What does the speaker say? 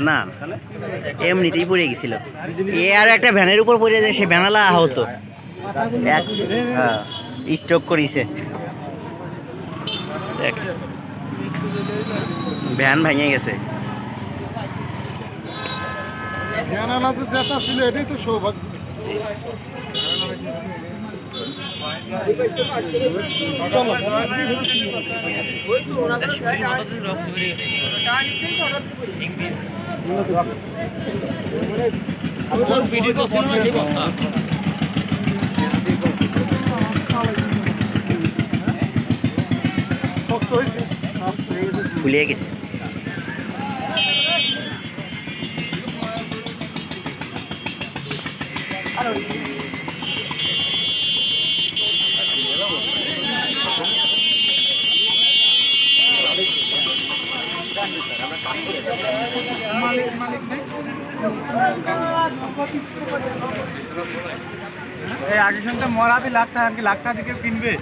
না এমনিতেই পড়ে গেছিল এ আর একটা ভ্যানের উপর পড়ে যায় সে ভ্যানালা আহত স্ট্রোক করেছে ভ্যান ভেঙে গেছে ছিল এটাই তো সৌভাগ্য ফুলিয়ে গেছে এই আগে শুনতে মরাতে লাখ টাকা দিকে কিনবে